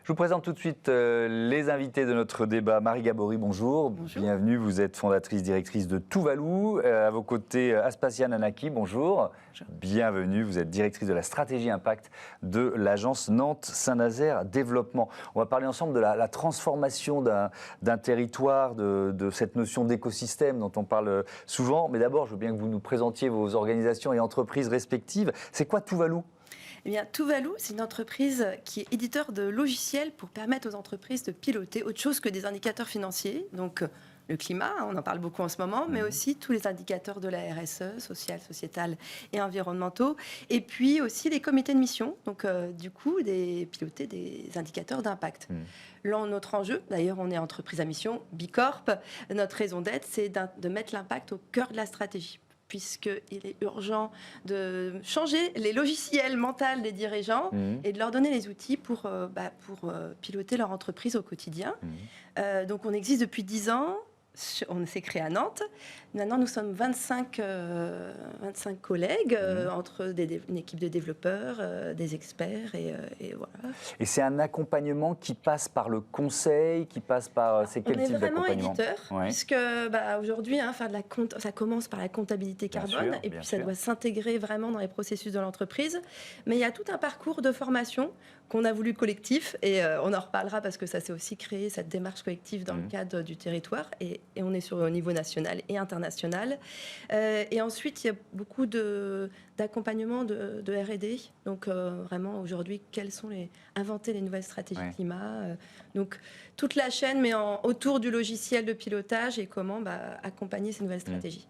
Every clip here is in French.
Je vous présente tout de suite les invités de notre débat. Marie Gabory, bonjour. Bonjour. Bienvenue, vous êtes fondatrice, directrice de Tuvalu. À vos côtés, Aspasia Nanaki, bonjour. Bonjour. Bienvenue, vous êtes directrice de la stratégie impact de l'agence Nantes-Saint-Nazaire Développement. On va parler ensemble de la transformation d'un territoire, de cette notion d'écosystème dont on parle souvent. Mais d'abord, je veux bien que vous nous présentiez vos organisations et entreprises respectives. C'est quoi Tuvalu ? Eh bien, Tuvalu, c'est une entreprise qui est éditeur de logiciels pour permettre aux entreprises de piloter autre chose que des indicateurs financiers. Donc, le climat, on en parle beaucoup en ce moment, mais aussi tous les indicateurs de la RSE, social, sociétal et environnementaux. Et puis aussi les comités de mission, donc du coup, piloter des indicateurs d'impact. Là, notre enjeu, d'ailleurs, on est entreprise à mission, Bicorp, notre raison d'être, c'est de mettre l'impact au cœur de la stratégie, puisqu'il est urgent de changer les logiciels mentaux des dirigeants et de leur donner les outils pour piloter leur entreprise au quotidien. Donc on existe depuis 10 ans, on s'est créé à Nantes. Maintenant, nous sommes 25 collègues, entre une équipe de développeurs, des experts, et voilà. Et c'est un accompagnement qui passe par le conseil, qui passe par... C'est quel type d'accompagnement ? On est vraiment éditeur, puisque aujourd'hui, ça commence par la comptabilité carbone, et puis ça doit s'intégrer vraiment dans les processus de l'entreprise. Mais il y a tout un parcours de formation qu'on a voulu collectif, et on en reparlera parce que ça s'est aussi créé, cette démarche collective dans le cadre du territoire, et on est au niveau national et international. Et ensuite, il y a beaucoup d'accompagnement de R&D. Donc vraiment, aujourd'hui, inventer les nouvelles stratégies climat. Donc toute la chaîne, mais autour du logiciel de pilotage et comment accompagner ces nouvelles stratégies.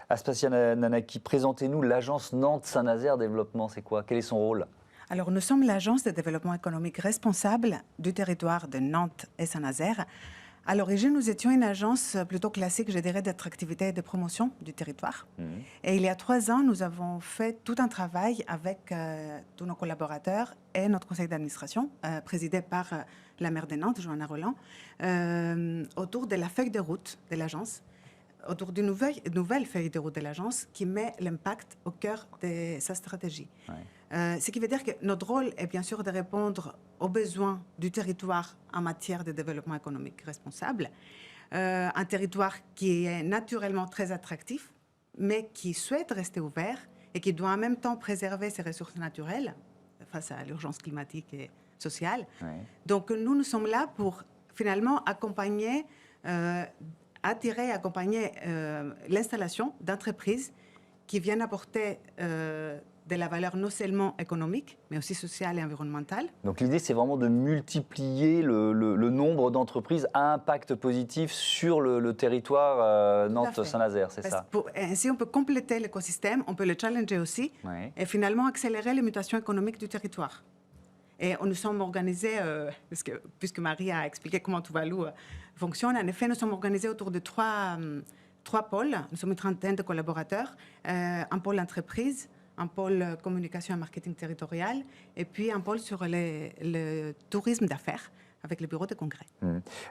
Aspasia Nanaki, présentez-nous l'agence Nantes-Saint-Nazaire Développement. C'est quoi ? Quel est son rôle ? Alors, nous sommes l'agence de développement économique responsable du territoire de Nantes et Saint-Nazaire. À l'origine, nous étions une agence plutôt classique, je dirais, d'attractivité et de promotion du territoire. Et il y a 3 ans, nous avons fait tout un travail avec tous nos collaborateurs et notre conseil d'administration, présidé par la maire de Nantes, Johanna Roland, autour de la feuille de route de l'agence, autour d'une nouvelle feuille de route de l'agence qui met l'impact au cœur de sa stratégie. Ce qui veut dire que notre rôle est bien sûr de répondre aux besoins du territoire en matière de développement économique responsable. Un territoire qui est naturellement très attractif, mais qui souhaite rester ouvert et qui doit en même temps préserver ses ressources naturelles face à l'urgence climatique et sociale. Donc nous sommes là pour finalement accompagner, accompagner l'installation d'entreprises qui viennent apporter de la valeur non seulement économique, mais aussi sociale et environnementale. Donc l'idée, c'est vraiment de multiplier le nombre d'entreprises à impact positif sur le territoire Nantes-Saint-Nazaire, c'est ça ? Ainsi, on peut compléter l'écosystème, on peut le challenger aussi, et finalement accélérer les mutations économiques du territoire. Et nous sommes organisés, puisque Marie a expliqué comment Tuvalu fonctionne, en effet, nous sommes organisés autour de trois pôles. Nous sommes une trentaine de collaborateurs, un pôle entreprise, un pôle communication et marketing territorial, et puis un pôle sur le tourisme d'affaires, avec le bureau de congrès.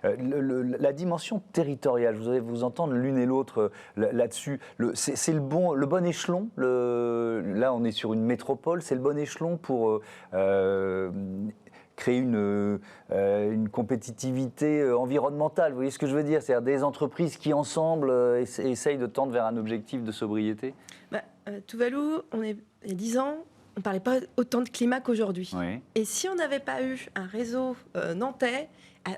La dimension territoriale, je voudrais vous entendre l'une et l'autre là-dessus. C'est le bon échelon. Là, on est sur une métropole. C'est le bon échelon pour créer une compétitivité environnementale. Vous voyez ce que je veux dire ? C'est-à-dire des entreprises qui, ensemble, essayent de tendre vers un objectif de sobriété. Tuvalu, il y a 10 ans, on ne parlait pas autant de climat qu'aujourd'hui. Et si on n'avait pas eu un réseau nantais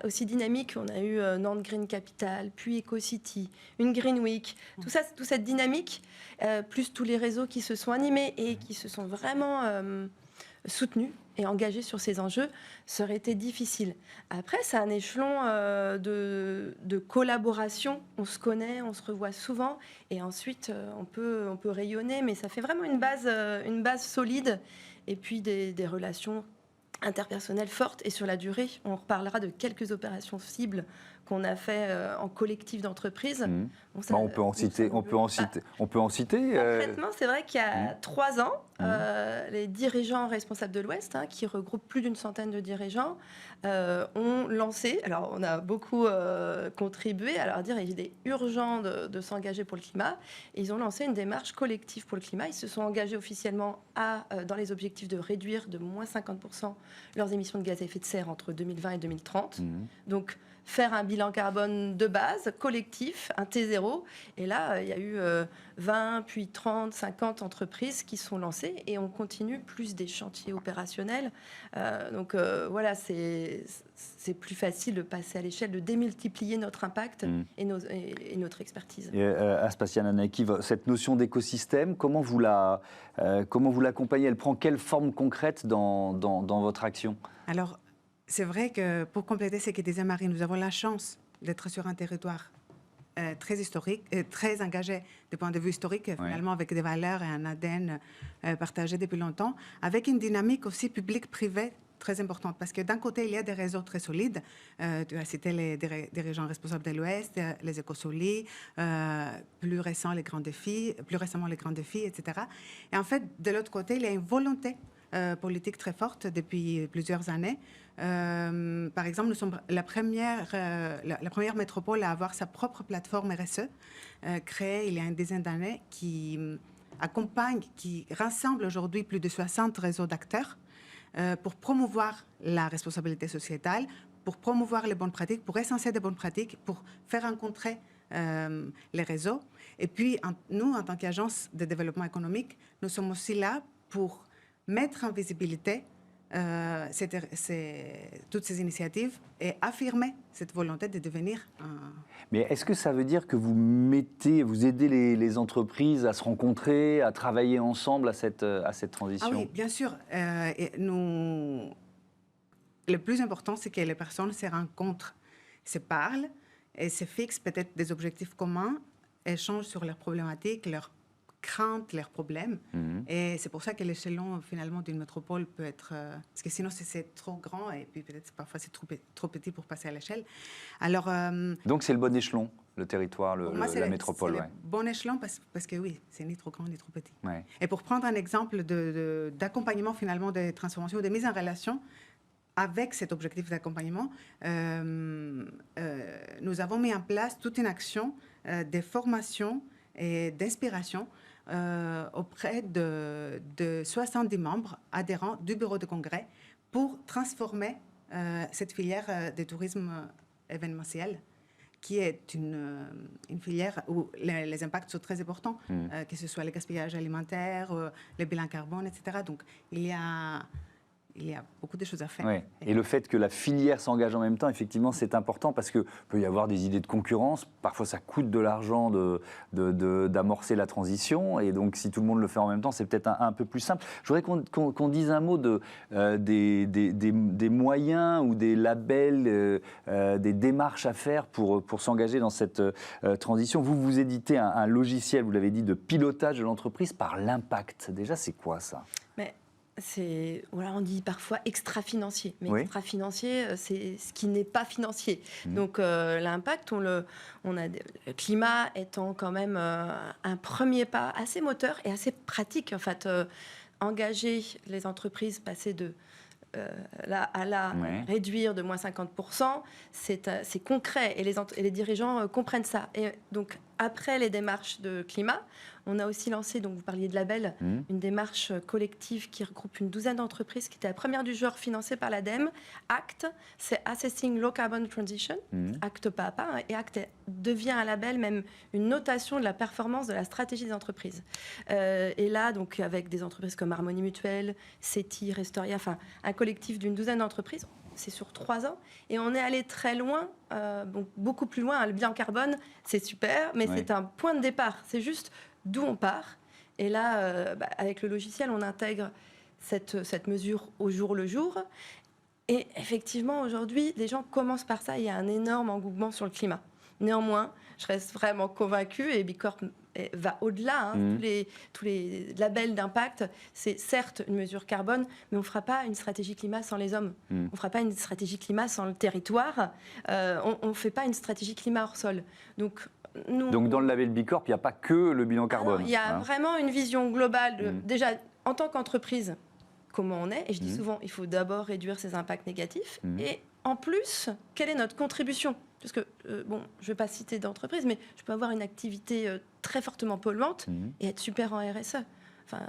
aussi dynamique, on a eu Nantes Green Capital, puis EcoCity, une Green Week, toute cette dynamique, plus tous les réseaux qui se sont animés et qui se sont vraiment soutenus et engagés sur ces enjeux, ça aurait été difficile. Après, c'est un échelon de collaboration. On se connaît, on se revoit souvent, et ensuite on peut rayonner, mais ça fait vraiment une base solide, et puis des relations interpersonnelles fortes. Et sur la durée, on reparlera de quelques opérations cibles qu'on a fait en collectif d'entreprises. Bon, ça- On peut en citer. Concrètement, c'est vrai qu'il y a 3 ans, les dirigeants responsables de l'Ouest, qui regroupent plus d'une centaine de dirigeants, ont lancé, alors on a beaucoup contribué à leur dire qu'il était urgent de s'engager pour le climat, et ils ont lancé une démarche collective pour le climat. Ils se sont engagés officiellement dans les objectifs de réduire de moins 50% leurs émissions de gaz à effet de serre entre 2020 et 2030. Donc, faire un bilan carbone de base, collectif, un T0. Et là, il y a eu 20, puis 30, 50 entreprises qui sont lancées et on continue plus des chantiers opérationnels. Donc voilà, c'est plus facile de passer à l'échelle, de démultiplier notre impact et notre expertise. Aspasia Nanaki, cette notion d'écosystème, comment vous l'accompagnez? Elle prend quelle forme concrète dans votre action? Alors, c'est vrai que pour compléter ce que disait Marie, nous avons la chance d'être sur un territoire très historique, très engagé du point de vue historique, finalement, avec des valeurs et un ADN partagé depuis longtemps, avec une dynamique aussi publique-privée très importante. Parce que d'un côté, il y a des réseaux très solides. Tu as cité les dirigeants responsables de l'Ouest, les Écosolis, plus récemment les grands défis, etc. Et en fait, de l'autre côté, il y a une volonté politique très forte depuis plusieurs années. Par exemple, nous sommes la première métropole à avoir sa propre plateforme RSE, créée il y a une dizaine d'années, qui rassemble aujourd'hui plus de 60 réseaux d'acteurs pour promouvoir la responsabilité sociétale, pour promouvoir les bonnes pratiques, pour recenser des bonnes pratiques, pour faire rencontrer les réseaux. Et puis, nous, en tant qu'agence de développement économique, nous sommes aussi là pour mettre en visibilité toutes ces initiatives et affirmer cette volonté de devenir Mais est-ce que ça veut dire que vous aidez les entreprises à se rencontrer, à travailler ensemble à cette transition? Ah oui, bien sûr. Le plus important, c'est que les personnes se rencontrent, se parlent et se fixent peut-être des objectifs communs, échangent sur leurs problématiques, leurs craintes, leurs problèmes. Et c'est pour ça que l'échelon, finalement, d'une métropole peut être... parce que sinon, c'est trop grand et puis peut-être parfois c'est trop petit pour passer à l'échelle. Alors... Donc, c'est le bon échelon, le territoire, la métropole. C'est le bon échelon parce que oui, c'est ni trop grand ni trop petit. Ouais. Et pour prendre un exemple d'accompagnement, finalement, des transformations, de mise en relation, avec cet objectif d'accompagnement, nous avons mis en place toute une action de formation et d'inspiration auprès de 70 membres adhérents du bureau de congrès pour transformer cette filière de tourisme événementiel, qui est une filière où les impacts sont très importants, que ce soit le gaspillage alimentaire, le bilan carbone, etc. Donc, il y a beaucoup de choses à faire. Ouais. Et le fait que la filière s'engage en même temps, effectivement, c'est important parce qu'il peut y avoir des idées de concurrence. Parfois, ça coûte de l'argent d'amorcer la transition. Et donc, si tout le monde le fait en même temps, c'est peut-être un peu plus simple. Je voudrais qu'on dise un mot des moyens ou des labels, des démarches à faire pour s'engager dans cette transition. Vous éditez un logiciel, vous l'avez dit, de pilotage de l'entreprise par l'impact. Déjà, c'est quoi ça ? On dit parfois extra-financier, mais oui. Extra-financier, c'est ce qui n'est pas financier. Donc l'impact, le climat étant quand même un premier pas assez moteur et assez pratique, en fait, engager les entreprises, passer de réduire de moins 50%, c'est concret et les dirigeants comprennent ça. Et donc, après les démarches de climat, on a aussi lancé, donc vous parliez de label, une démarche collective qui regroupe une douzaine d'entreprises, qui était la première du genre financée par l'ADEME. ACT, c'est Assessing Low Carbon Transition, ACT pas à pas, et ACT devient un label, même une notation de la performance de la stratégie des entreprises. Et là, donc, avec des entreprises comme Harmonie Mutuelle, CETI, Restoria, enfin, un collectif d'une douzaine d'entreprises, c'est sur 3 ans, et on est allé très loin, beaucoup plus loin. Le bilan carbone, c'est super, mais c'est un point de départ. C'est juste d'où on part. Et là, avec le logiciel, on intègre cette mesure au jour le jour. Et effectivement, aujourd'hui, les gens commencent par ça. Il y a un énorme engouement sur le climat. Néanmoins, je reste vraiment convaincue, et Bicorp va au-delà. Tous les labels d'impact, c'est certes une mesure carbone, mais on ne fera pas une stratégie climat sans les hommes. On ne fera pas une stratégie climat sans le territoire. On ne fait pas une stratégie climat hors sol. Donc dans le label B Corp, il n'y a pas que le bilan carbone. Il y a vraiment une vision globale. Déjà, en tant qu'entreprise, comment on est. Et je dis souvent, il faut d'abord réduire ses impacts négatifs. Et en plus, quelle est notre contribution ? Parce que, je ne vais pas citer d'entreprise, mais je peux avoir une activité très fortement polluante et être super en RSE. Enfin,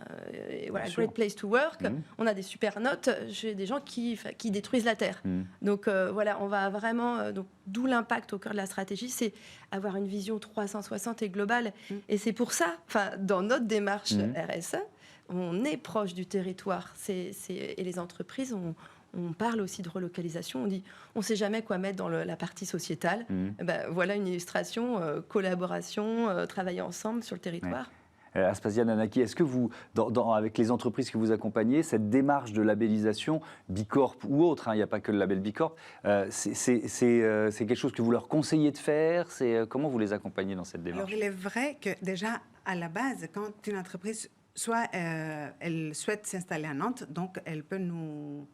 voilà, Great Place to Work, on a des super notes chez des gens qui détruisent la Terre. Donc voilà, on va vraiment... d'où l'impact au cœur de la stratégie, c'est avoir une vision 360 et globale. Et c'est pour ça, dans notre démarche RSE, on est proche du territoire. Et les entreprises, on parle aussi de relocalisation. On dit, on ne sait jamais quoi mettre dans la partie sociétale. Voilà une illustration, collaboration, travailler ensemble sur le territoire. Aspasia Nanaki, est-ce que vous, avec les entreprises que vous accompagnez, cette démarche de labellisation, B Corp ou autre, il n'y a pas que le label B Corp, c'est quelque chose que vous leur conseillez de faire? Comment vous les accompagnez dans cette démarche? Alors, il est vrai que déjà, à la base, quand une entreprise, soit elle souhaite s'installer à Nantes, donc elle peut nous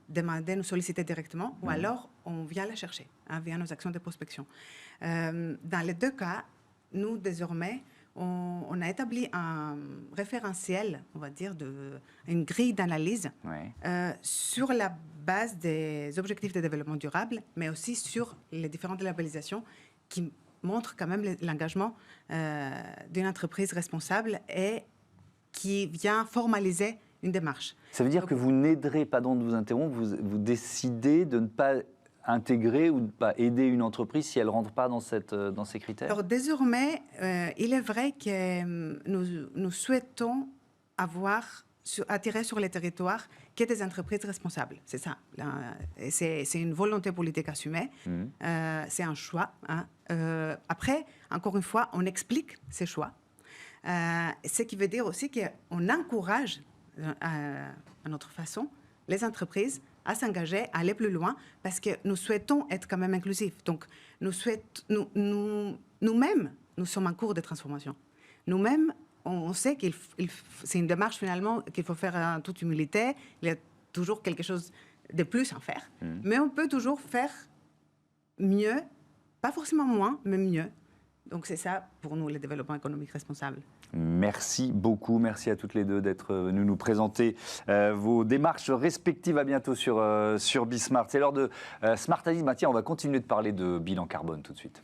demander, nous solliciter directement, ou alors on vient la chercher, via nos actions de prospection. Dans les deux cas, nous, désormais, on a établi un référentiel, on va dire, une grille d'analyse sur la base des objectifs de développement durable, mais aussi sur les différentes labellisations qui montrent quand même l'engagement d'une entreprise responsable et qui vient formaliser une démarche. Ça veut dire que vous n'aiderez, pardon de vous interrompre, vous décidez de ne pas intégrer ou de ne pas aider une entreprise si elle ne rentre pas dans ces critères? Alors désormais, il est vrai que nous souhaitons attirer sur les territoires qu'il y ait des entreprises responsables. C'est ça. C'est une volonté politique assumée. C'est un choix. Après, encore une fois, on explique ces choix. Ce qui veut dire aussi qu'on encourage, à notre façon, les entreprises à s'engager, à aller plus loin, parce que nous souhaitons être quand même inclusifs. Donc, nous-mêmes, nous sommes en cours de transformation. Nous-mêmes, on sait que c'est une démarche finalement qu'il faut faire en toute humilité. Il y a toujours quelque chose de plus à faire. Mais on peut toujours faire mieux, pas forcément moins, mais mieux. Donc c'est ça, pour nous, le développement économique responsable. Merci beaucoup, merci à toutes les deux d'être venues nous présenter vos démarches respectives. À bientôt sur Bismart. C'est l'heure de Smart Avis. Tiens, on va continuer de parler de bilan carbone tout de suite.